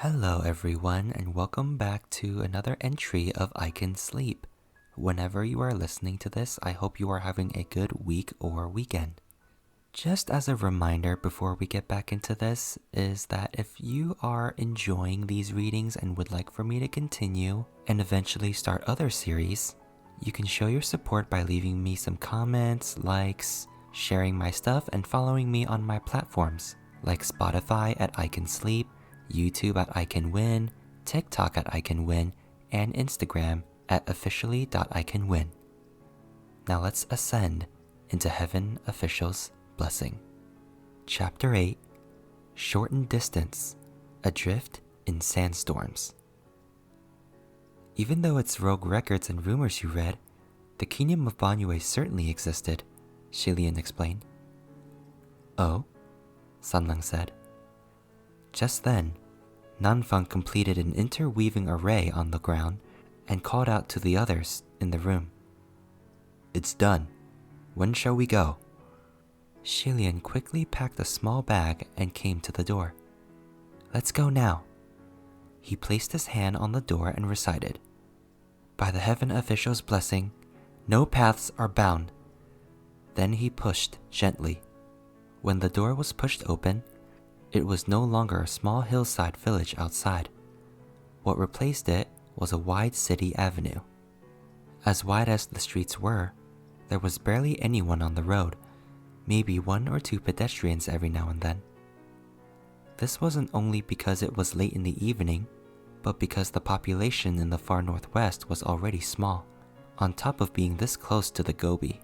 Hello everyone and welcome back to another entry of iKenSleep. Whenever you are listening to this, I hope you are having a good week or weekend. Just as a reminder before we get back into this is that if you are enjoying these readings and would like for me to continue and eventually start other series, you can show your support by leaving me some comments, likes, sharing my stuff, and following me on my platforms like Spotify at iKenSleep, YouTube at iKenWin, TikTok at iKenWin, and Instagram at officially.iKenWin. Now let's ascend into Heaven Official's Blessing. Chapter 8, Shortened Distance, Adrift in Sandstorms. Even though it's rogue records and rumors you read, the kingdom of Banyue certainly existed, Shilian explained. Oh? Sanlang said. Just then, Nanfang completed an interweaving array on the ground and called out to the others in the room. It's done. When shall we go? Shilian quickly packed a small bag and came to the door. Let's go now. He placed his hand on the door and recited, By the Heaven Official's blessing, no paths are bound. Then he pushed gently. When the door was pushed open, it was no longer a small hillside village outside. What replaced it was a wide city avenue. As wide as the streets were, there was barely anyone on the road, maybe one or two pedestrians every now and then. This wasn't only because it was late in the evening, but because the population in the far northwest was already small, on top of being this close to the Gobi.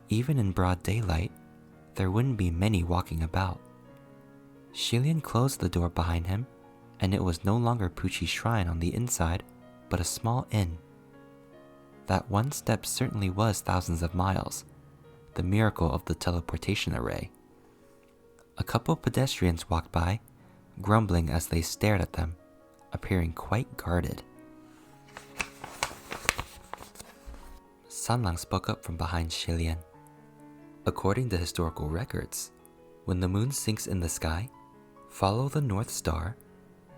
Even in broad daylight, there wouldn't be many walking about. Shilian closed the door behind him, and it was no longer Puchi's shrine on the inside, but a small inn. That one step certainly was thousands of miles, the miracle of the teleportation array. A couple pedestrians walked by, grumbling as they stared at them, appearing quite guarded. Sanlang spoke up from behind Shilian. According to historical records, when the moon sinks in the sky, follow the North Star,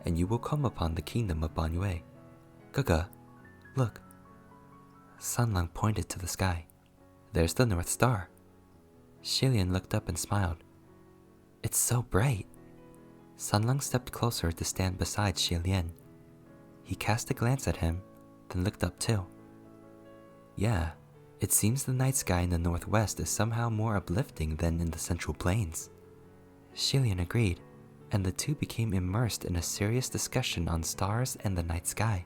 and you will come upon the kingdom of Banyue. Gaga, look. Sanlang pointed to the sky. There's the North Star. Shilian looked up and smiled. It's so bright. Sanlang stepped closer to stand beside Shilian. He cast a glance at him, then looked up too. Yeah, it seems the night sky in the northwest is somehow more uplifting than in the central plains. Shilian agreed, and the two became immersed in a serious discussion on stars and the night sky.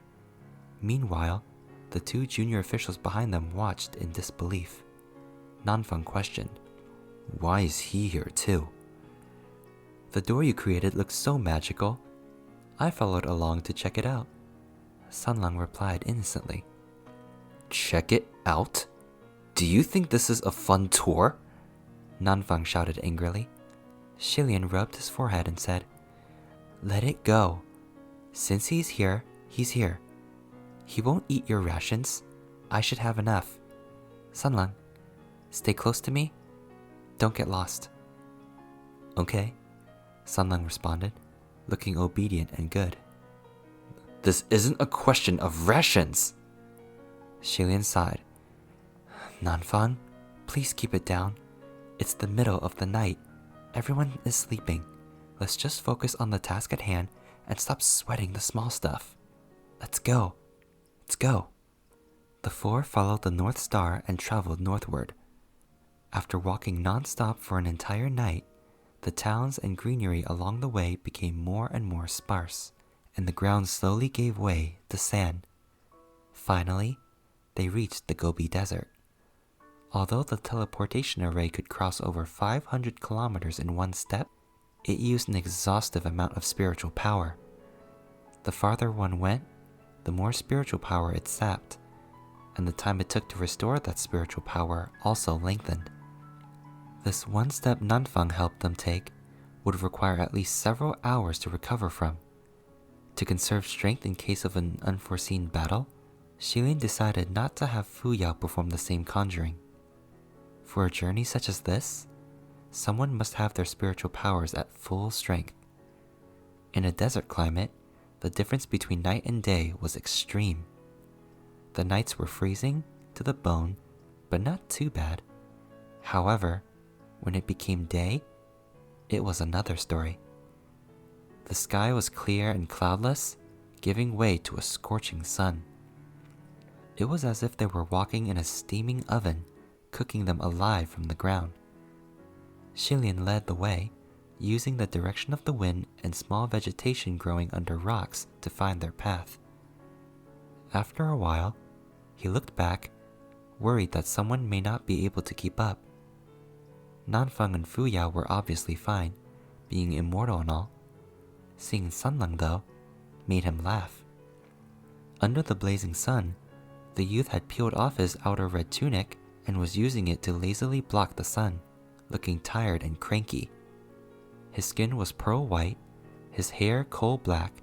Meanwhile, the two junior officials behind them watched in disbelief. Nanfang questioned, Why is he here too? The door you created looks so magical. I followed along to check it out. Sanlang replied innocently. Check it out? Do you think this is a fun tour? Nanfang shouted angrily. Shilian rubbed his forehead and said, Let it go. Since he's here, he's here. He won't eat your rations. I should have enough. Sanlang, stay close to me. Don't get lost. Okay, Sanlang responded, looking obedient and good. This isn't a question of rations. Shilian sighed. Nanfang, please keep it down. It's the middle of the night. Everyone is sleeping. Let's just focus on the task at hand and stop sweating the small stuff. Let's go. Let's go. The four followed the North Star and traveled northward. After walking non-stop for an entire night, the towns and greenery along the way became more and more sparse, and the ground slowly gave way to sand. Finally, they reached the Gobi Desert. Although the teleportation array could cross over 500 kilometers in one step, it used an exhaustive amount of spiritual power. The farther one went, the more spiritual power it sapped, and the time it took to restore that spiritual power also lengthened. This one step Nanfang helped them take would require at least several hours to recover from. To conserve strength in case of an unforeseen battle, Shilian decided not to have Fu Yao perform the same conjuring. For a journey such as this, someone must have their spiritual powers at full strength. In a desert climate, the difference between night and day was extreme. The nights were freezing to the bone, but not too bad. However, when it became day, it was another story. The sky was clear and cloudless, giving way to a scorching sun. It was as if they were walking in a steaming oven, cooking them alive from the ground. Xilian led the way, using the direction of the wind and small vegetation growing under rocks to find their path. After a while, he looked back, worried that someone may not be able to keep up. Nanfeng and Fu Yao were obviously fine, being immortal and all. Seeing Sanlang, though, made him laugh. Under the blazing sun, the youth had peeled off his outer red tunic and was using it to lazily block the sun, looking tired and cranky. His skin was pearl white, his hair coal black,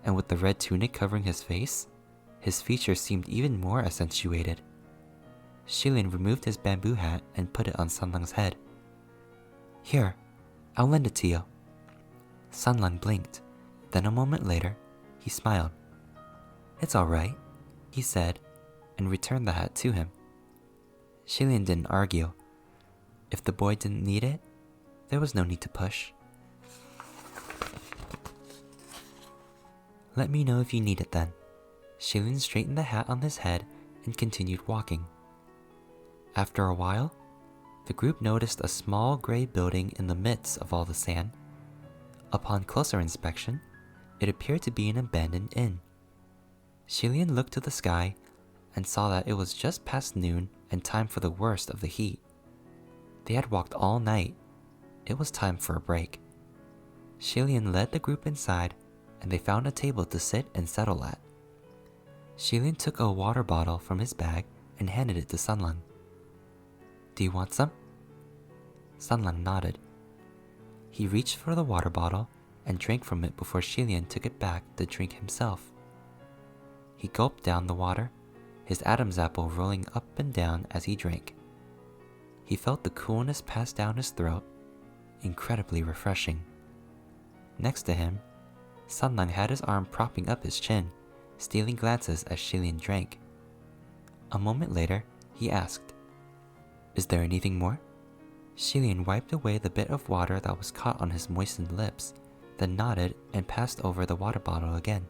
and with the red tunic covering his face, his features seemed even more accentuated. Xilian removed his bamboo hat and put it on Sanlang's head. "Here, I'll lend it to you." Sanlang blinked. Then a moment later, he smiled. "It's all right," he said, and returned the hat to him. Xilian didn't argue. If the boy didn't need it, there was no need to push. "Let me know if you need it then." Xilian straightened the hat on his head and continued walking. After a while, the group noticed a small gray building in the midst of all the sand. Upon closer inspection, it appeared to be an abandoned inn. Xilian looked to the sky and saw that it was just past noon and time for the worst of the heat. They had walked all night. It was time for a break. Xilian led the group inside, and they found a table to sit and settle at. Xilian took a water bottle from his bag and handed it to Sanlang. "Do you want some?" Sanlang nodded. He reached for the water bottle and drank from it before Xilian took it back to drink himself. He gulped down the water, his Adam's apple rolling up and down as he drank. He felt the coolness pass down his throat, incredibly refreshing. Next to him, Sanlang had his arm propping up his chin, stealing glances as Xilian drank. A moment later, he asked, "Is there anything more?" Xilian wiped away the bit of water that was caught on his moistened lips, then nodded and passed over the water bottle again.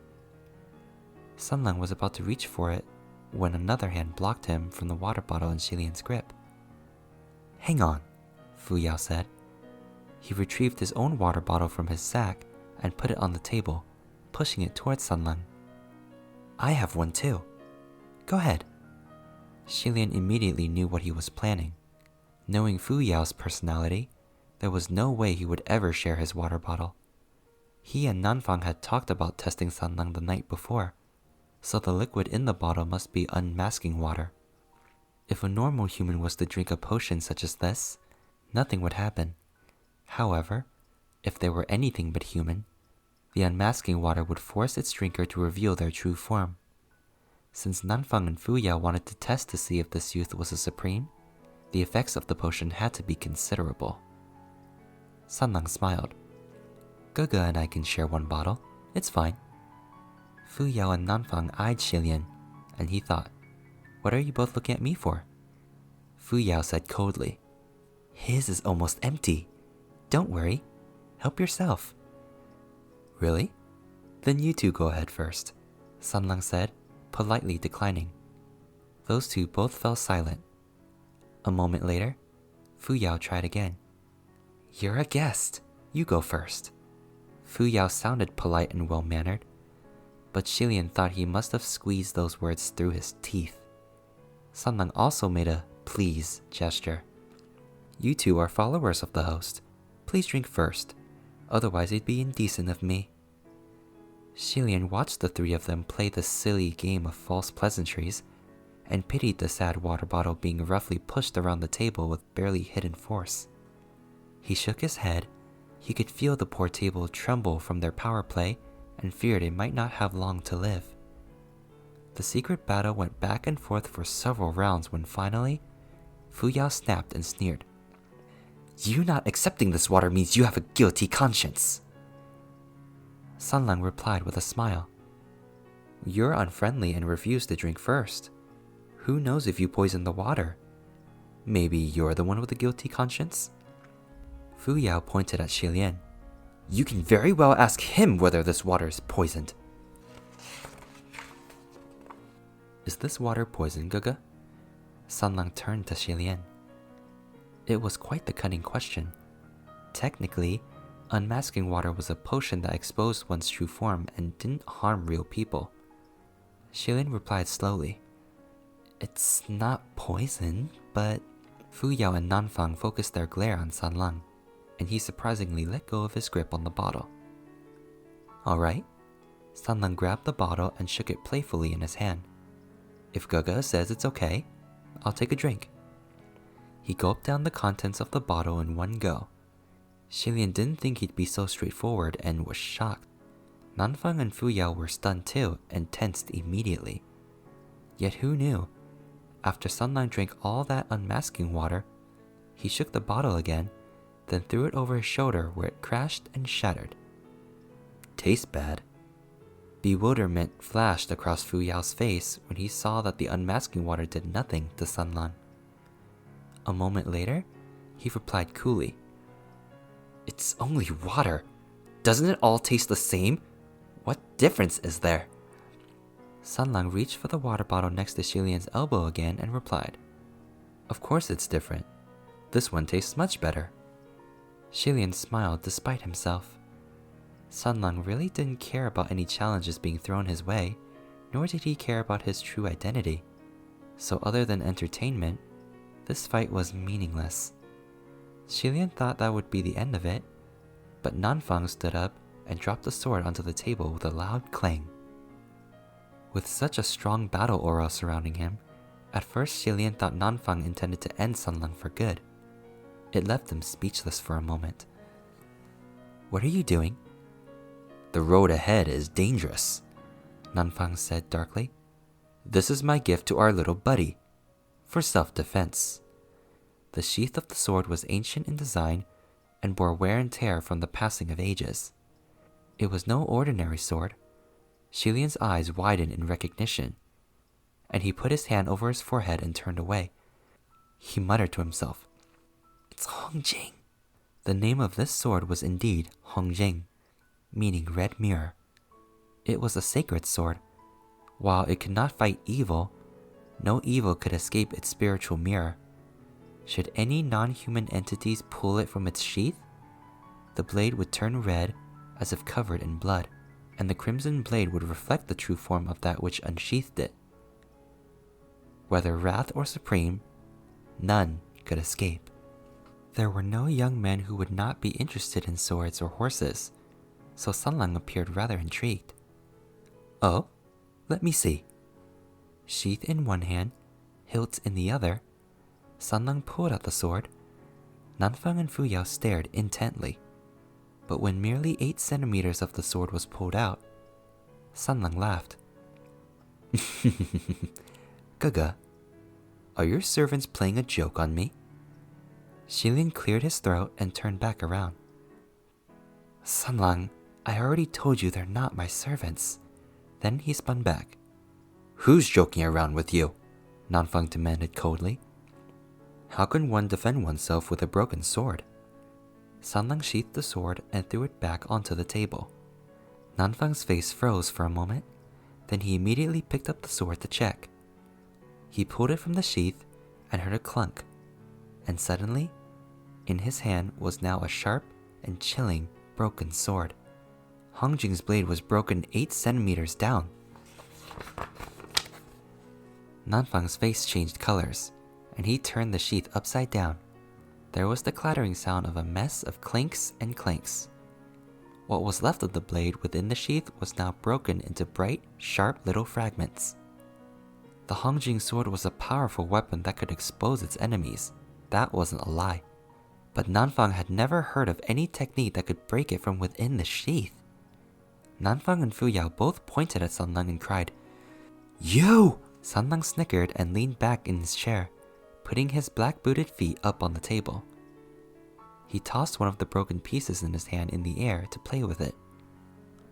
Sanlang was about to reach for it when another hand blocked him from the water bottle in Xilian's grip. "Hang on," Fu Yao said. He retrieved his own water bottle from his sack and put it on the table, pushing it towards Sanlang. "I have one too. Go ahead." Xilian immediately knew what he was planning. Knowing Fu Yao's personality, there was no way he would ever share his water bottle. He and Nanfang had talked about testing Sanlang the night before, so the liquid in the bottle must be unmasking water. If a normal human was to drink a potion such as this, nothing would happen. However, if they were anything but human, the unmasking water would force its drinker to reveal their true form. Since Nanfang and Fu Yao wanted to test to see if this youth was a supreme, the effects of the potion had to be considerable. Sanlang smiled. "Gege and I can share one bottle. It's fine." Fu Yao and Nanfang eyed Xilian, and he thought, "What are you both looking at me for?" Fu Yao said coldly, "His is almost empty. Don't worry. Help yourself." "Really? Then you two go ahead first," Sanlang said, politely declining. Those two both fell silent. A moment later, Fu Yao tried again. "You're a guest. You go first." Fu Yao sounded polite and well-mannered, but Xilian thought he must have squeezed those words through his teeth. Sanlang also made a "please" gesture. "You two are followers of the host. Please drink first, otherwise it'd be indecent of me." Xilian watched the three of them play the silly game of false pleasantries, and pitied the sad water bottle being roughly pushed around the table with barely hidden force. He shook his head. He could feel the poor table tremble from their power play and feared it might not have long to live. The secret battle went back and forth for several rounds when finally, Fu Yao snapped and sneered. "You not accepting this water means you have a guilty conscience." Sanlang replied with a smile. You're unfriendly and refuse to drink first. Who knows if you poisoned the water? Maybe you're the one with a guilty conscience? Fu Yao pointed at Xilian. You can very well ask him whether this water is poisoned. Is this water poisoned, Gaga? Sanlang turned to Xilian. It was quite the cunning question. Technically, unmasking water was a potion that exposed one's true form and didn't harm real people. Xilian replied slowly. It's not poison, but... Fu Yao and Nanfang focused their glare on Sanlang, and he surprisingly let go of his grip on the bottle. Alright. Sanlang grabbed the bottle and shook it playfully in his hand. If Gaga says it's okay, I'll take a drink. He gulped down the contents of the bottle in one go. Xilian didn't think he'd be so straightforward and was shocked. Nanfang and Fu Yao were stunned too and tensed immediately. Yet who knew? After Sanlang drank all that unmasking water, he shook the bottle again, then threw it over his shoulder where it crashed and shattered. Tastes bad. Bewilderment flashed across Fu Yao's face when he saw that the unmasking water did nothing to Sanlang. A moment later, he replied coolly. It's only water. Doesn't it all taste the same? What difference is there? Sanlang reached for the water bottle next to Xilian's elbow again and replied. Of course it's different. This one tastes much better. Xilian smiled despite himself. Sanlang really didn't care about any challenges being thrown his way, nor did he care about his true identity. So other than entertainment, this fight was meaningless. Xilian thought that would be the end of it, but Nanfang stood up and dropped the sword onto the table with a loud clang. With such a strong battle aura surrounding him, at first Xilian thought Nanfang intended to end Sanlang for good. It left him speechless for a moment. What are you doing? The road ahead is dangerous, Nanfang said darkly. This is my gift to our little buddy, for self-defense. The sheath of the sword was ancient in design and bore wear and tear from the passing of ages. It was no ordinary sword. Xilian's eyes widened in recognition, and he put his hand over his forehead and turned away. He muttered to himself, It's Hongjing. The name of this sword was indeed Hongjing, meaning red mirror. It was a sacred sword. While it could not fight evil, no evil could escape its spiritual mirror. Should any non-human entities pull it from its sheath, the blade would turn red as if covered in blood, and the crimson blade would reflect the true form of that which unsheathed it. Whether wrath or supreme, none could escape. There were no young men who would not be interested in swords or horses, so Sanlang appeared rather intrigued. Oh, let me see. Sheath in one hand, hilt in the other, Sanlang pulled out the sword. Nanfang and Fu Yao stared intently, but when merely 8 centimeters of the sword was pulled out, Sanlang laughed. Gaga, are your servants playing a joke on me? Xilian cleared his throat and turned back around. Sanlang, I already told you they're not my servants. Then he spun back. Who's joking around with you? Nanfang demanded coldly. How can one defend oneself with a broken sword? Sanlang sheathed the sword and threw it back onto the table. Nanfang's face froze for a moment, then he immediately picked up the sword to check. He pulled it from the sheath and heard a clunk, and suddenly, in his hand was now a sharp and chilling broken sword. Hongjing's blade was broken 8 centimeters down. Nanfang's face changed colors, and he turned the sheath upside down. There was the clattering sound of a mess of clinks and clanks. What was left of the blade within the sheath was now broken into bright, sharp little fragments. The Hongjing sword was a powerful weapon that could expose its enemies. That wasn't a lie. But Nanfang had never heard of any technique that could break it from within the sheath. Nanfang and Fu Yao both pointed at Sanlang and cried, You! Sanlang snickered and leaned back in his chair, putting his black-booted feet up on the table. He tossed one of the broken pieces in his hand in the air to play with it.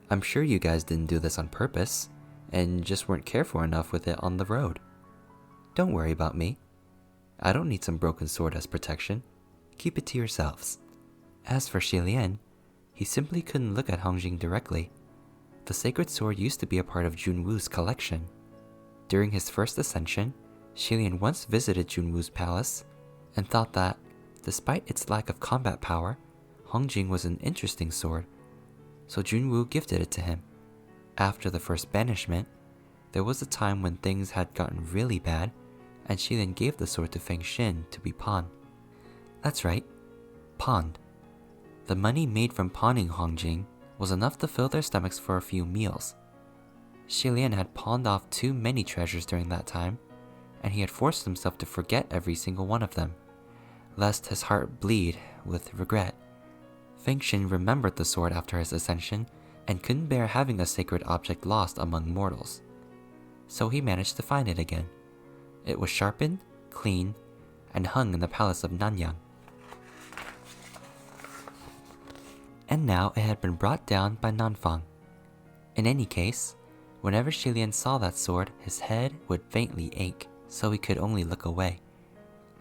I'm sure you guys didn't do this on purpose, and just weren't careful enough with it on the road. Don't worry about me. I don't need some broken sword as protection. Keep it to yourselves. As for Xilian, he simply couldn't look at Hongjing directly. The sacred sword used to be a part of Junwu's collection. During his first ascension, Xilian once visited Junwu's palace and thought that, despite its lack of combat power, Hongjing was an interesting sword, so Junwu gifted it to him. After the first banishment, there was a time when things had gotten really bad, and Xilian gave the sword to Feng Xin to be pawned. That's right, pawned. The money made from pawning Hongjing was enough to fill their stomachs for a few meals. Xilian had pawned off too many treasures during that time, and he had forced himself to forget every single one of them, lest his heart bleed with regret. Feng Xin remembered the sword after his ascension and couldn't bear having a sacred object lost among mortals. So he managed to find it again. It was sharpened, clean, and hung in the palace of Nanyang. And now it had been brought down by Nanfang. In any case, whenever Xilian saw that sword, his head would faintly ache, so he could only look away.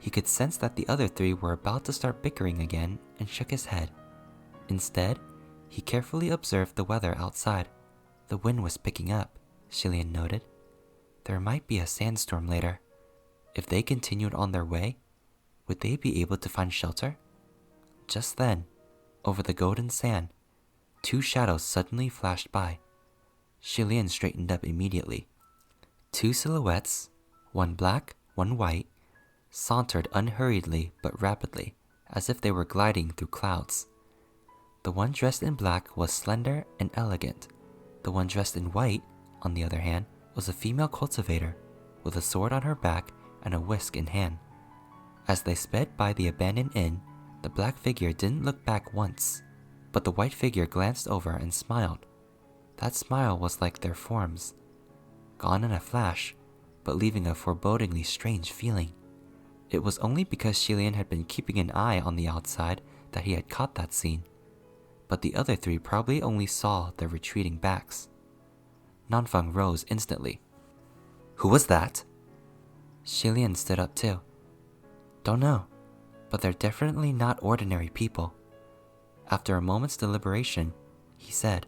He could sense that the other three were about to start bickering again and shook his head. Instead, he carefully observed the weather outside. The wind was picking up, Xilian noted. There might be a sandstorm later. If they continued on their way, would they be able to find shelter? Just then, over the golden sand, two shadows suddenly flashed by. Xilian straightened up immediately. Two silhouettes, one black, one white, sauntered unhurriedly but rapidly, as if they were gliding through clouds. The one dressed in black was slender and elegant. The one dressed in white, on the other hand, was a female cultivator, with a sword on her back and a whisk in hand. As they sped by the abandoned inn, the black figure didn't look back once, but the white figure glanced over and smiled. That smile was like their forms, gone in a flash, but leaving a forebodingly strange feeling. It was only because Xilian had been keeping an eye on the outside that he had caught that scene, but the other three probably only saw their retreating backs. Nanfang rose instantly. Who was that? Xilian stood up too. Don't know, but they're definitely not ordinary people. After a moment's deliberation, he said,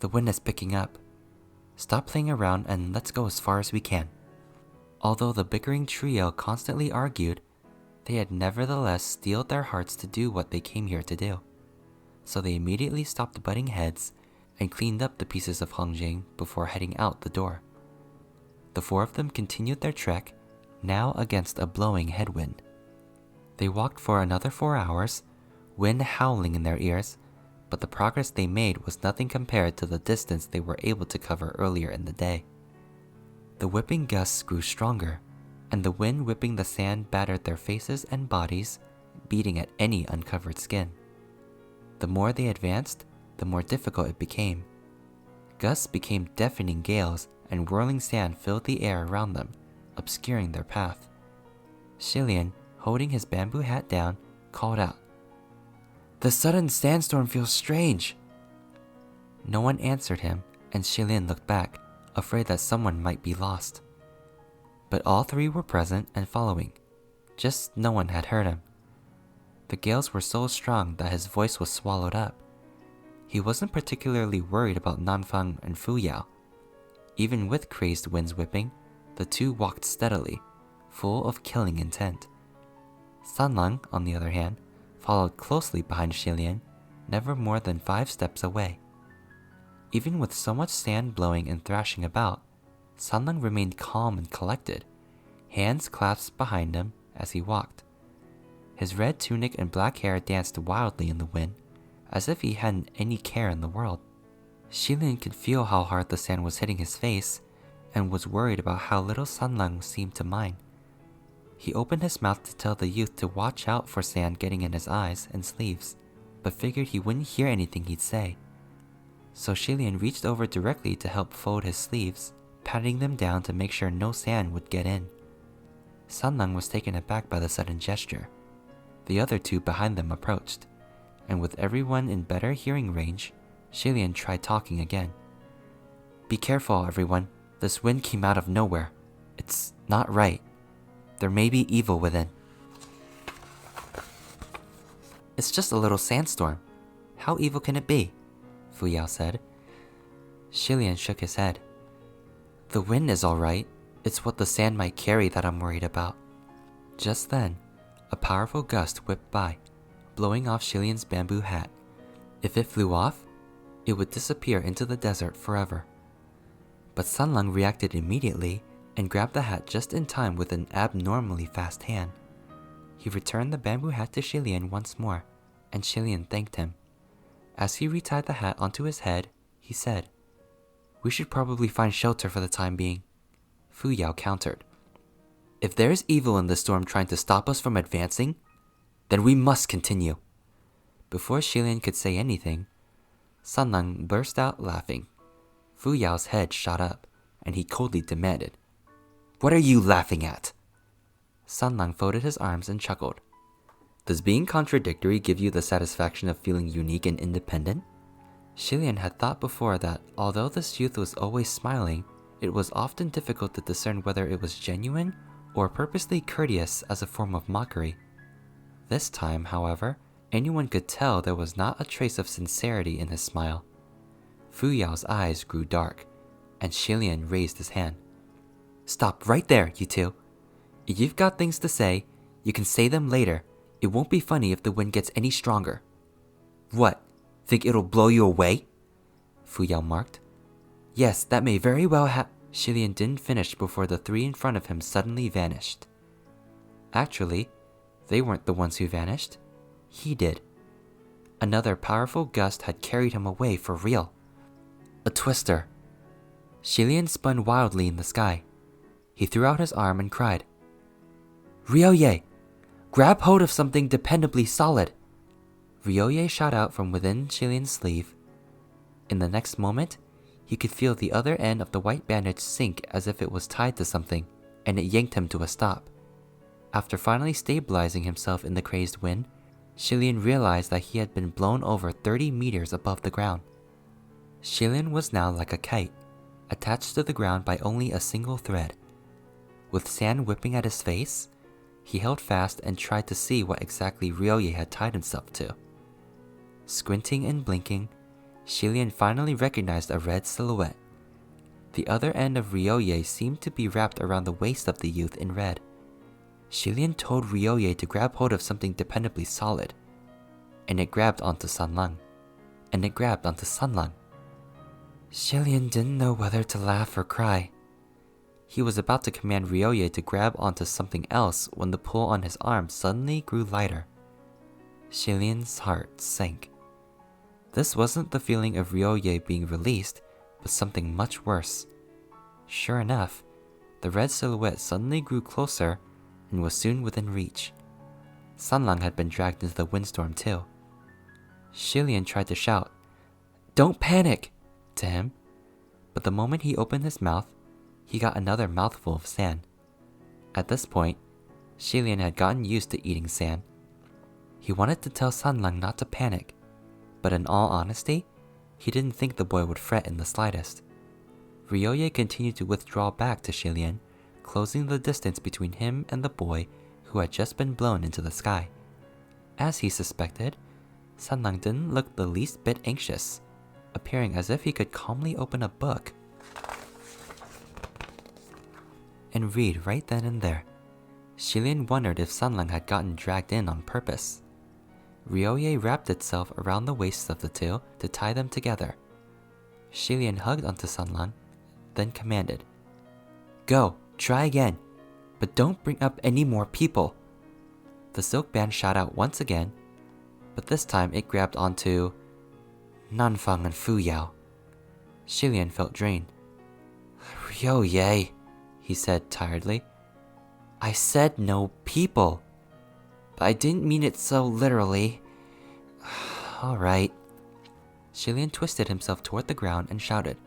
The wind is picking up. Stop playing around and let's go as far as we can. Although the bickering trio constantly argued, they had nevertheless steeled their hearts to do what they came here to do. So they immediately stopped butting heads and cleaned up the pieces of Hongjing before heading out the door. The four of them continued their trek, now against a blowing headwind. They walked for another 4 hours, wind howling in their ears, but the progress they made was nothing compared to the distance they were able to cover earlier in the day. The whipping gusts grew stronger, and the wind whipping the sand battered their faces and bodies, beating at any uncovered skin. The more they advanced, the more difficult it became. Gusts became deafening gales, and whirling sand filled the air around them, obscuring their path. Xilian, holding his bamboo hat down, called out, The sudden sandstorm feels strange. No one answered him, and Xilian looked back, afraid that someone might be lost. But all three were present and following, just no one had heard him. The gales were so strong that his voice was swallowed up. He wasn't particularly worried about Nanfang and Fuyao. Even with crazed winds whipping, the two walked steadily, full of killing intent. Sanlang, on the other hand, followed closely behind Xilian, never more than 5 steps away. Even with so much sand blowing and thrashing about, Sanlang remained calm and collected, hands clasped behind him as he walked. His red tunic and black hair danced wildly in the wind, as if he hadn't any care in the world. Xilian could feel how hard the sand was hitting his face, and was worried about how little Sanlang seemed to mind. He opened his mouth to tell the youth to watch out for sand getting in his eyes and sleeves, but figured he wouldn't hear anything he'd say. So Xilian reached over directly to help fold his sleeves, patting them down to make sure no sand would get in. Sanlang was taken aback by the sudden gesture. The other two behind them approached, and with everyone in better hearing range, Xilian tried talking again. Be careful, everyone. This wind came out of nowhere. It's not right. There may be evil within. It's just a little sandstorm. How evil can it be? Fu Yao said. Xilian shook his head. The wind is all right. It's what the sand might carry that I'm worried about. Just then, a powerful gust whipped by, blowing off Xilian's bamboo hat. If it flew off, it would disappear into the desert forever. But Sanlang reacted immediately and grabbed the hat just in time with an abnormally fast hand. He returned the bamboo hat to Xilian once more, and Xilian thanked him. As he retied the hat onto his head, he said, "We should probably find shelter for the time being." Fu Yao countered, "If there is evil in the storm trying to stop us from advancing, then we must continue." Before Xilian could say anything, Sanlang burst out laughing. Fu Yao's head shot up, and he coldly demanded, "What are you laughing at?" Sanlang folded his arms and chuckled. "Does being contradictory give you the satisfaction of feeling unique and independent?" Xilian had thought before that although this youth was always smiling, it was often difficult to discern whether it was genuine or purposely courteous as a form of mockery. This time, however, anyone could tell there was not a trace of sincerity in his smile. Fu Yao's eyes grew dark, and Xilian raised his hand. "Stop right there, you two. If you've got things to say, you can say them later. It won't be funny if the wind gets any stronger." "What? Think it'll blow you away?" Fu Yao marked. "Yes, that may very well Xilian didn't finish before the three in front of him suddenly vanished. Actually, they weren't the ones who vanished. He did. Another powerful gust had carried him away for real. A twister. Xilian spun wildly in the sky. He threw out his arm and cried, "Ryoye! Grab hold of something dependably solid!" Ryoye shot out from within Xilian's sleeve. In the next moment, he could feel the other end of the white bandage sink as if it was tied to something, and it yanked him to a stop. After finally stabilizing himself in the crazed wind, Xilian realized that he had been blown over 30 meters above the ground. Xilian was now like a kite, attached to the ground by only a single thread. With sand whipping at his face, he held fast and tried to see what exactly Ryoye had tied himself to. Squinting and blinking, Xilian finally recognized a red silhouette. The other end of Ryoye seemed to be wrapped around the waist of the youth in red. Xilian told Ryoye to grab hold of something dependably solid, and it grabbed onto Sanlang, and it grabbed onto Sanlang. Xilian didn't know whether to laugh or cry. He was about to command Ryoye to grab onto something else when the pull on his arm suddenly grew lighter. Xilian's heart sank. This wasn't the feeling of Ryoye being released, but something much worse. Sure enough, the red silhouette suddenly grew closer and was soon within reach. Sanlang had been dragged into the windstorm too. Xilian tried to shout, "Don't panic!" to him, but the moment he opened his mouth, he got another mouthful of sand. At this point, Xilian had gotten used to eating sand. He wanted to tell Sanlang not to panic, but in all honesty, he didn't think the boy would fret in the slightest. Ryoye continued to withdraw back to Xilian, closing the distance between him and the boy who had just been blown into the sky. As he suspected, Sanlang didn't look the least bit anxious, appearing as if he could calmly open a book and read right then and there. Xilian wondered if Sanlang had gotten dragged in on purpose. Ryoye wrapped itself around the waists of the two to tie them together. Xilian hugged onto Sanlang, then commanded, "Go, try again, but don't bring up any more people." The silk band shot out once again, but this time it grabbed onto Nanfang and Fu Yao. Xilian felt drained. "Ryoye," he said tiredly. "I said no people. But I didn't mean it so literally." "All right." Xilian twisted himself toward the ground and shouted,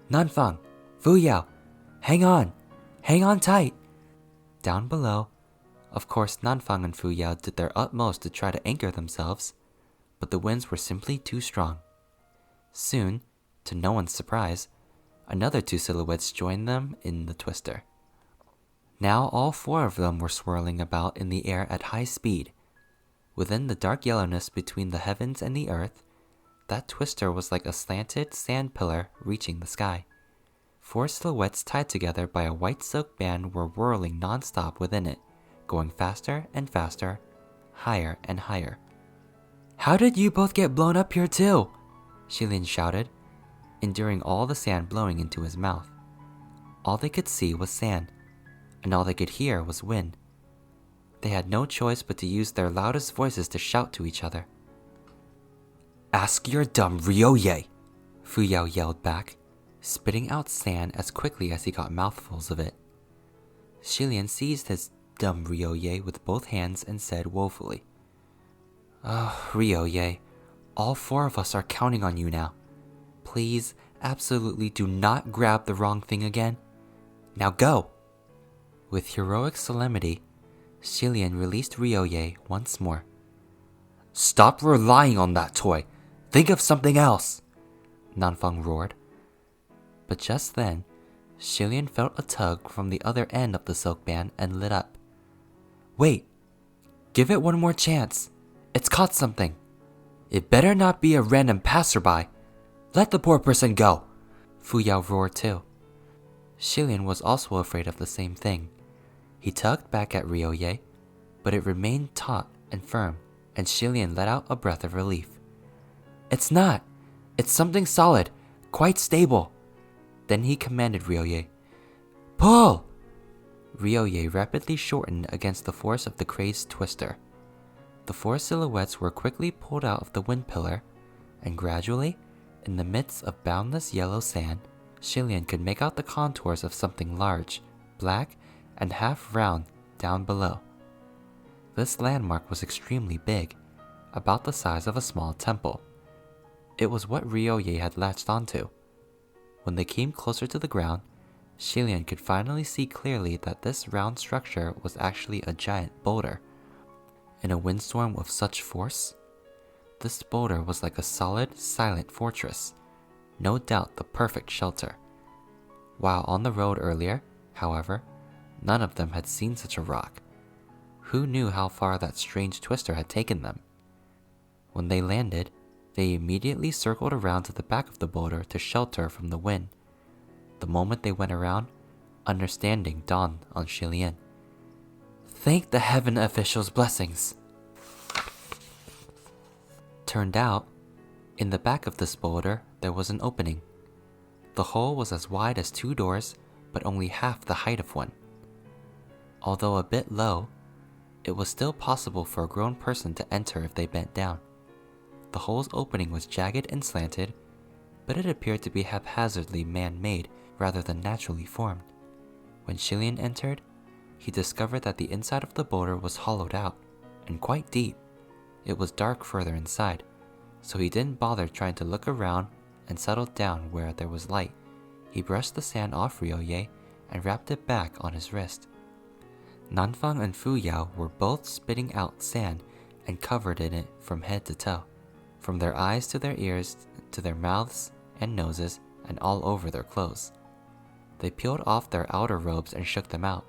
"Nanfang, Fu Yao, hang on! Hang on tight!" Down below, of course Nanfang and Fu Yao did their utmost to try to anchor themselves, but the winds were simply too strong. Soon, to no one's surprise, Another 2 silhouettes joined them in the twister. Now all 4 of them were swirling about in the air at high speed. Within the dark yellowness between the heavens and the earth, that twister was like a slanted sand pillar reaching the sky. 4 silhouettes tied together by a white silk band were whirling non-stop within it, going faster and faster, higher and higher. "How did you both get blown up here too?" Shilian shouted, enduring all the sand blowing into his mouth. All they could see was sand, and all they could hear was wind. They had no choice but to use their loudest voices to shout to each other. "Ask your dumb Ryoye," Fu Yao yelled back, spitting out sand as quickly as he got mouthfuls of it. Shilian seized his dumb Ryoye with both hands and said woefully, "Oh, Ryoye, all 4 of us are counting on you now. Please, absolutely do not grab the wrong thing again. Now go!" With heroic solemnity, Shilian released Ryoye once more. "Stop relying on that toy! Think of something else!" Nanfang roared. But just then, Shilian felt a tug from the other end of the silk band and lit up. "Wait! Give it one more chance! It's caught something! It better not be a random passerby! Let the poor person go!" Fu Yao roared too. Shilian was also afraid of the same thing. He tugged back at Ryoye, but it remained taut and firm, and Shilian let out a breath of relief. "It's not! It's something solid, quite stable!" Then he commanded Ryoye, "Pull!" Ryoye rapidly shortened against the force of the crazed twister. The 4 silhouettes were quickly pulled out of the wind pillar, and gradually, in the midst of boundless yellow sand, Shilian could make out the contours of something large, black, and half round down below. This landmark was extremely big, about the size of a small temple. It was what Ryoye had latched onto. When they came closer to the ground, Shilian could finally see clearly that this round structure was actually a giant boulder. In a windstorm of such force, this boulder was like a solid, silent fortress, no doubt the perfect shelter. While on the road earlier, however, none of them had seen such a rock. Who knew how far that strange twister had taken them? When they landed, they immediately circled around to the back of the boulder to shelter from the wind. The moment they went around, understanding dawned on Shilian. Thank the heaven officials' blessings. Turned out, in the back of this boulder, there was an opening. The hole was as wide as 2 doors, but only half the height of one. Although a bit low, it was still possible for a grown person to enter if they bent down. The hole's opening was jagged and slanted, but it appeared to be haphazardly man-made rather than naturally formed. When Shilian entered, he discovered that the inside of the boulder was hollowed out, and quite deep. It was dark further inside, so he didn't bother trying to look around and settled down where there was light. He brushed the sand off Ryoye and wrapped it back on his wrist. Nanfang and Fu Yao were both spitting out sand and covered in it from head to toe, from their eyes to their ears to their mouths and noses and all over their clothes. They peeled off their outer robes and shook them out.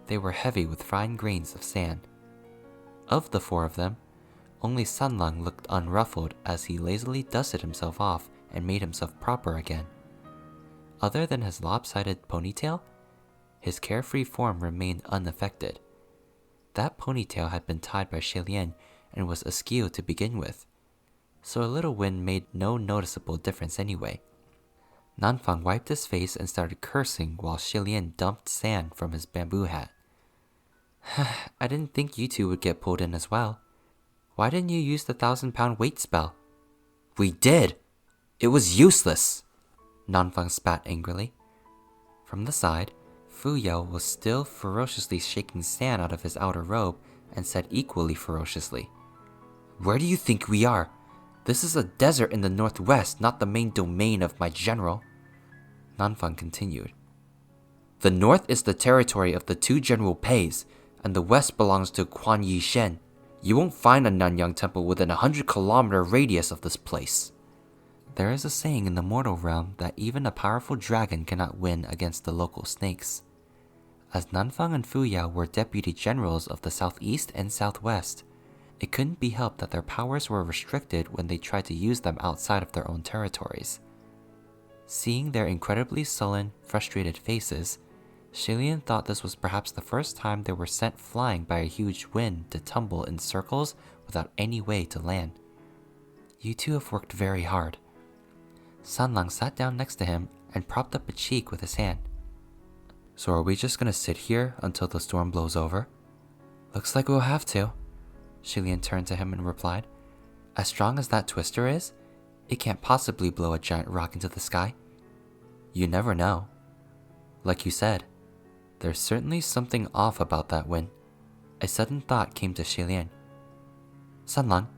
They were heavy with fine grains of sand. Of the 4 of them, only Sanlang looked unruffled as he lazily dusted himself off and made himself proper again. Other than his lopsided ponytail, his carefree form remained unaffected. That ponytail had been tied by Shilian and was askew to begin with, so a little wind made no noticeable difference anyway. Nanfang wiped his face and started cursing while Shilian dumped sand from his bamboo hat. I didn't think you 2 would get pulled in as well. Why didn't you use the 1,000-pound weight spell? We did! It was useless! Nanfang spat angrily. From the side, Fu Yao was still ferociously shaking sand out of his outer robe and said equally ferociously, Where do you think we are? This is a desert in the northwest, not the main domain of my general. Nanfang continued. The north is the territory of the 2 General Peis, and the west belongs to Quan Yi Shen. You won't find a Nanyang temple within a 100-kilometer radius of this place. There is a saying in the mortal realm that even a powerful dragon cannot win against the local snakes. As Nanfang and Fu Yao were deputy generals of the southeast and southwest, it couldn't be helped that their powers were restricted when they tried to use them outside of their own territories. Seeing their incredibly sullen, frustrated faces, Shilian thought this was perhaps the first time they were sent flying by a huge wind to tumble in circles without any way to land. You two have worked very hard. Sanlang sat down next to him and propped up a cheek with his hand. So are we just gonna sit here until the storm blows over? Looks like we'll have to. Shilian turned to him and replied, as strong as that twister is, it can't possibly blow a giant rock into the sky. You never know. Like you said, there's certainly something off about that wind. A sudden thought came to Shilian. Sanlang,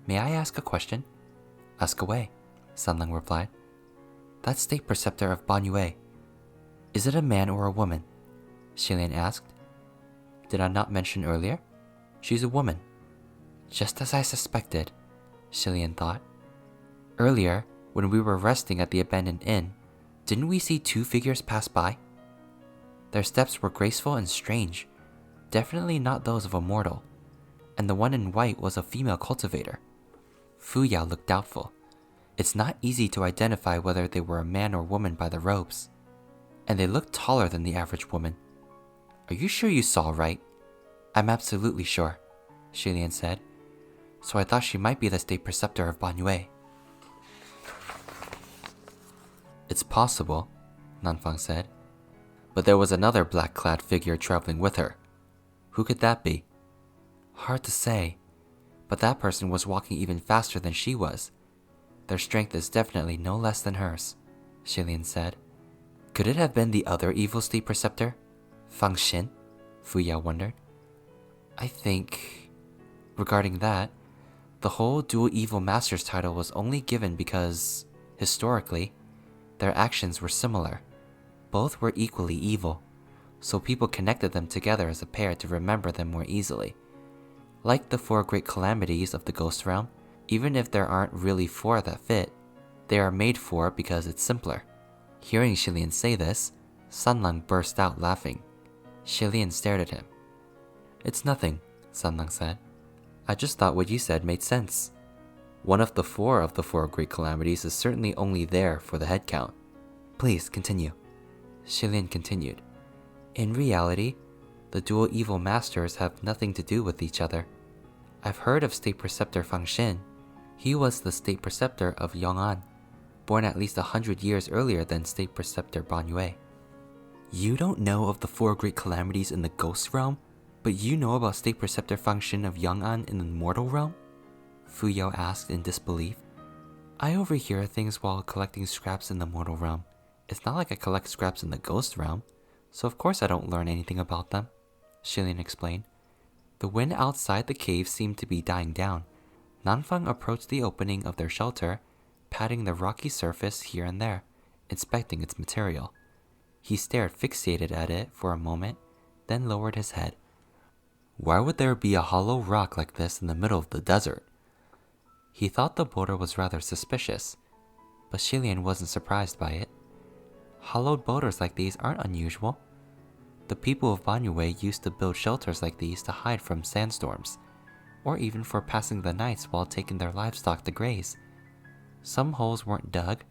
may I ask a question? Ask away, Sanlang replied. That state preceptor of Banyue, is it a man or a woman? Shilian asked. Did I not mention earlier? She's a woman. Just as I suspected, Shilian thought. Earlier, when we were resting at the abandoned inn, didn't we see two figures pass by? Their steps were graceful and strange, definitely not those of a mortal, and the one in white was a female cultivator. Fu Yao looked doubtful. It's not easy to identify whether they were a man or woman by the robes, and they looked taller than the average woman. Are you sure you saw right? I'm absolutely sure, Shilian said. So I thought she might be the state preceptor of Banyue. It's possible, Nanfang said. But there was another black-clad figure traveling with her. Who could that be? Hard to say, but that person was walking even faster than she was. Their strength is definitely no less than hers, Shilian said. Could it have been the other evil state preceptor? Fang Xin? Fu Yao wondered. I think, regarding that, the whole dual evil master's title was only given because, historically, their actions were similar. Both were equally evil, so people connected them together as a pair to remember them more easily. Like the 4 great calamities of the ghost realm, even if there aren't really 4 that fit, they are made for because it's simpler. Hearing Shilian say this, Sanlang burst out laughing. Shilian stared at him. It's nothing, Sanlang said. I just thought what you said made sense. One of the 4 great calamities is certainly only there for the head count. Please, continue. Shilian continued. In reality, the dual evil masters have nothing to do with each other. I've heard of State Preceptor Fang Xin. He was the State Preceptor of Yong'an, born at least 100 years earlier than State Preceptor Banyue. You don't know of the 4 great calamities in the ghost realm, but you know about State Preceptor Fang Xin of Yong'an in the mortal realm? Fu Yao asked in disbelief. I overhear things while collecting scraps in the mortal realm. It's not like I collect scraps in the ghost realm, so of course I don't learn anything about them, Shilian explained. The wind outside the cave seemed to be dying down. Nanfang approached the opening of their shelter, patting the rocky surface here and there, inspecting its material. He stared fixated at it for a moment, then lowered his head. Why would there be a hollow rock like this in the middle of the desert? He thought the boulder was rather suspicious, but Shilian wasn't surprised by it. Hollowed boulders like these aren't unusual. The people of Banyue used to build shelters like these to hide from sandstorms, or even for passing the nights while taking their livestock to graze. Some holes weren't dug,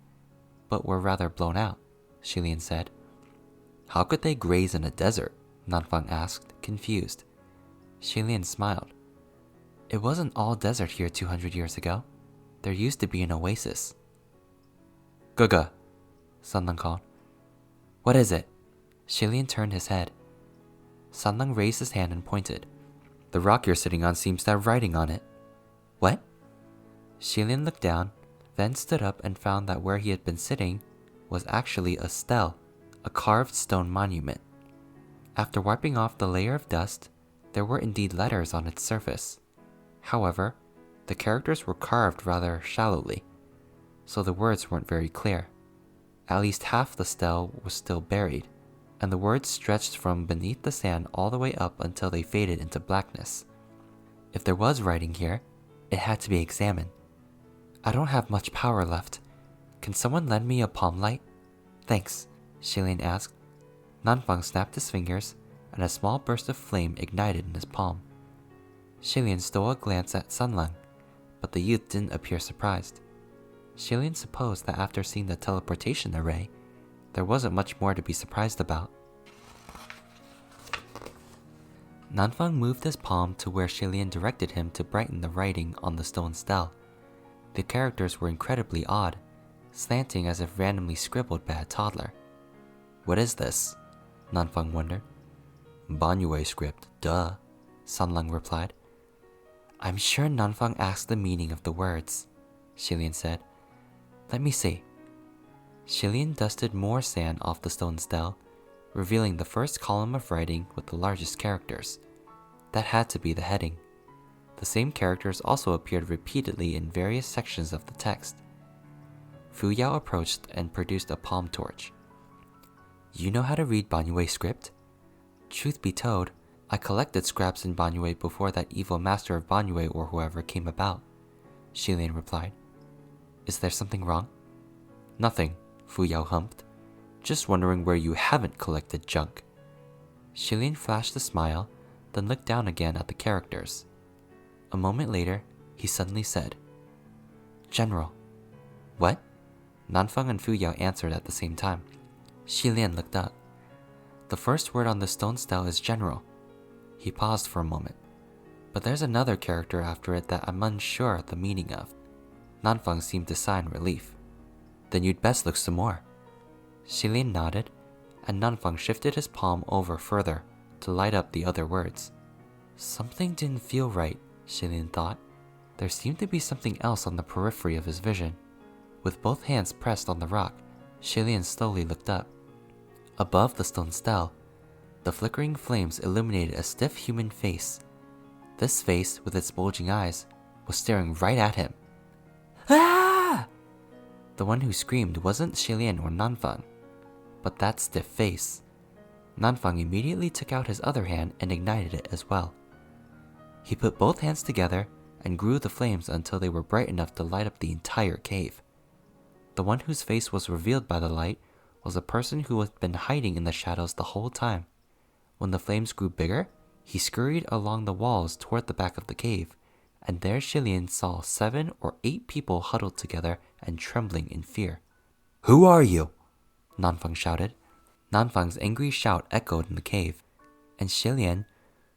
but were rather blown out, Shilian said. How could they graze in a desert? Nanfang asked, confused. Shilian smiled. It wasn't all desert here 200 years ago. There used to be an oasis. Guga, Sanlang called. What is it? Shilian turned his head. Sanlang raised his hand and pointed. The rock you're sitting on seems to have writing on it. What? Shilian looked down, then stood up and found that where he had been sitting was actually a stele, a carved stone monument. After wiping off the layer of dust, there were indeed letters on its surface. However, the characters were carved rather shallowly, so the words weren't very clear. At least half the stele was still buried, and the words stretched from beneath the sand all the way up until they faded into blackness. If there was writing here, it had to be examined. I don't have much power left. Can someone lend me a palm light? Thanks, Shilian asked. Nanfang snapped his fingers, and a small burst of flame ignited in his palm. Shilian stole a glance at Sunlung, but the youth didn't appear surprised. Shilian supposed that after seeing the teleportation array, there wasn't much more to be surprised about. Nanfang moved his palm to where Shilian directed him to brighten the writing on the stone stele. The characters were incredibly odd, slanting as if randomly scribbled by a toddler. What is this? Nanfang wondered. Banyue script, duh, Sunlung replied. I'm sure Nanfang asked the meaning of the words, Shilian said. Let me see. Shilian dusted more sand off the stone stele, revealing the first column of writing with the largest characters. That had to be the heading. The same characters also appeared repeatedly in various sections of the text. Fu Yao approached and produced a palm torch. You know how to read Banyue script? Truth be told, I collected scraps in Banyue before that evil master of Banyue or whoever came about, Shilian replied. Is there something wrong? Nothing, Fu Yao humped. Just wondering where you haven't collected junk. Shilian flashed a smile, then looked down again at the characters. A moment later, he suddenly said, General. What? Nanfang and Fu Yao answered at the same time. Shilian looked up. The first word on the stone stele is general. He paused for a moment. But there's another character after it that I'm unsure the meaning of. Nanfang seemed to sigh in relief. Then you'd best look some more. Shilian nodded, and Nanfang shifted his palm over further to light up the other words. Something didn't feel right, Shilian thought. There seemed to be something else on the periphery of his vision. With both hands pressed on the rock, Shilian slowly looked up. Above the stone stele, the flickering flames illuminated a stiff human face. This face, with its bulging eyes, was staring right at him. Ah! The one who screamed wasn't Shilian or Nanfang, but that stiff face. Nanfang immediately took out his other hand and ignited it as well. He put both hands together and grew the flames until they were bright enough to light up the entire cave. The one whose face was revealed by the light was a person who had been hiding in the shadows the whole time. When the flames grew bigger, he scurried along the walls toward the back of the cave, and there Shilian saw 7 or 8 people huddled together and trembling in fear. Who are you? Nanfang shouted. Nanfang's angry shout echoed in the cave, and Shilian,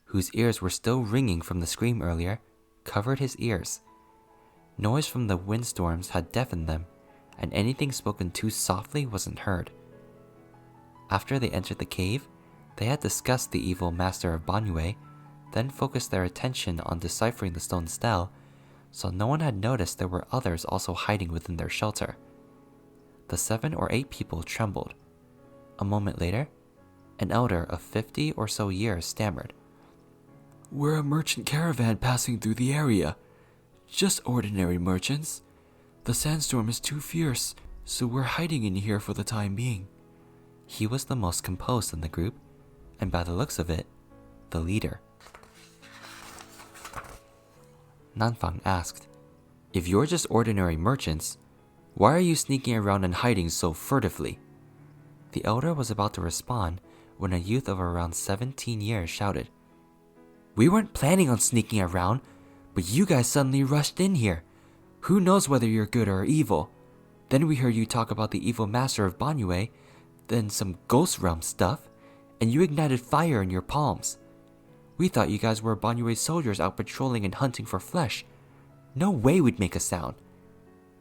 whose ears were still ringing from the scream earlier, covered his ears. Noise from the windstorms had deafened them, and anything spoken too softly wasn't heard. After they entered the cave, they had discussed the evil master of Banyue, then focused their attention on deciphering the stone stele, so no one had noticed there were others also hiding within their shelter. The 7 or 8 people trembled. A moment later, an elder of 50 or so years stammered. We're a merchant caravan passing through the area. Just ordinary merchants. The sandstorm is too fierce, so we're hiding in here for the time being. He was the most composed in the group, and by the looks of it, the leader. Nanfang asked, If you're just ordinary merchants, why are you sneaking around and hiding so furtively? The elder was about to respond when a youth of around 17 years shouted, We weren't planning on sneaking around, but you guys suddenly rushed in here. Who knows whether you're good or evil? Then we heard you talk about the evil master of Banyue, then some ghost realm stuff, and you ignited fire in your palms. We thought you guys were Banyue soldiers out patrolling and hunting for flesh. No way we'd make a sound.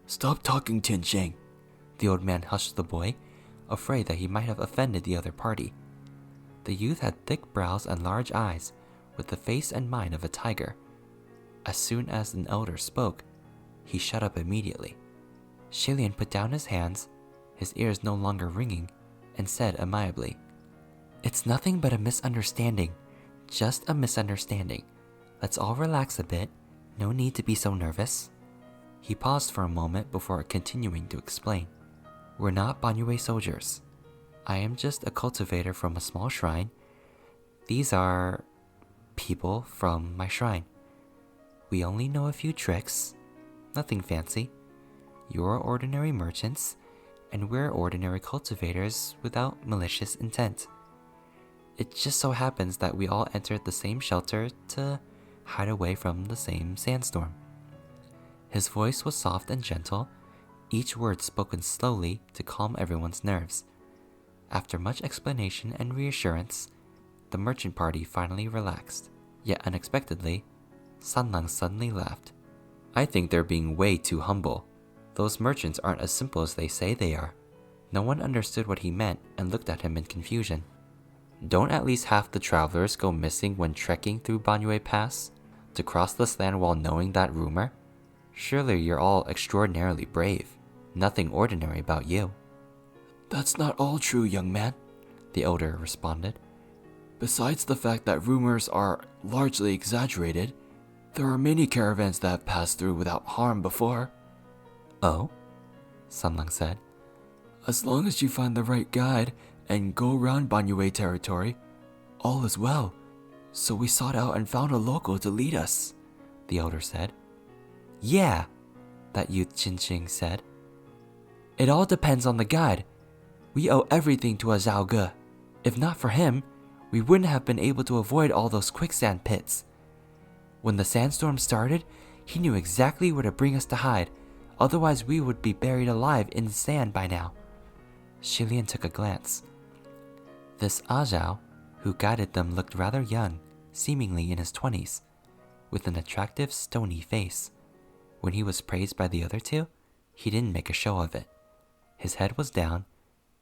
Stop talking, Tian Sheng. The old man hushed the boy, afraid that he might have offended the other party. The youth had thick brows and large eyes, with the face and mind of a tiger. As soon as an elder spoke, he shut up immediately. Shilian put down his hands, his ears no longer ringing, and said amiably, It's nothing but a misunderstanding. Just a misunderstanding. Let's all relax a bit. No need to be so nervous. He paused for a moment before continuing to explain. We're not Banyue soldiers. I am just a cultivator from a small shrine. These are people from my shrine. We only know a few tricks. Nothing fancy. You're ordinary merchants, and we're ordinary cultivators without malicious intent. It just so happens that we all entered the same shelter to hide away from the same sandstorm." His voice was soft and gentle, each word spoken slowly to calm everyone's nerves. After much explanation and reassurance, the merchant party finally relaxed. Yet unexpectedly, Sanlang suddenly laughed. "I think they're being way too humble. Those merchants aren't as simple as they say they are." No one understood what he meant and looked at him in confusion. "Don't at least half the travelers go missing when trekking through Banyue Pass to cross this land while knowing that rumor? Surely you're all extraordinarily brave. Nothing ordinary about you." "That's not all true, young man," the elder responded. "Besides the fact that rumors are largely exaggerated, there are many caravans that have passed through without harm before." "Oh?" Sanlang said. "As long as you find the right guide and go around Banyue territory, all is well. So we sought out and found a local to lead us," the elder said. "Yeah," that youth Qingqing said. "It all depends on the guide. We owe everything to a Zhao Ge. If not for him, we wouldn't have been able to avoid all those quicksand pits. When the sandstorm started, he knew exactly where to bring us to hide. Otherwise, we would be buried alive in the sand by now." Xilian took a glance. This Zhao, who guided them, looked rather young, seemingly in his 20s, with an attractive, stony face. When he was praised by the other two, he didn't make a show of it. His head was down,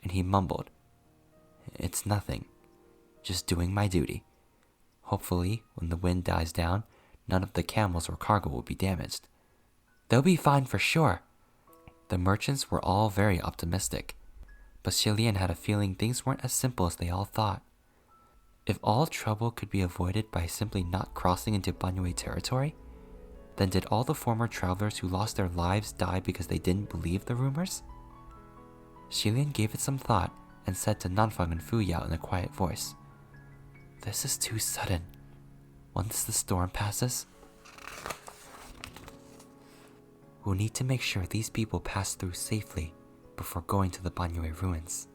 and he mumbled, "It's nothing. Just doing my duty. Hopefully, when the wind dies down, none of the camels or cargo will be damaged." "They'll be fine for sure." The merchants were all very optimistic, but Xilian had a feeling things weren't as simple as they all thought. If all trouble could be avoided by simply not crossing into Banyue territory, then did all the former travelers who lost their lives die because they didn't believe the rumors? Xilian gave it some thought and said to Nanfang and Fuyao in a quiet voice, "This is too sudden. Once the storm passes, we'll need to make sure these people pass through safely before going to the Banyue ruins."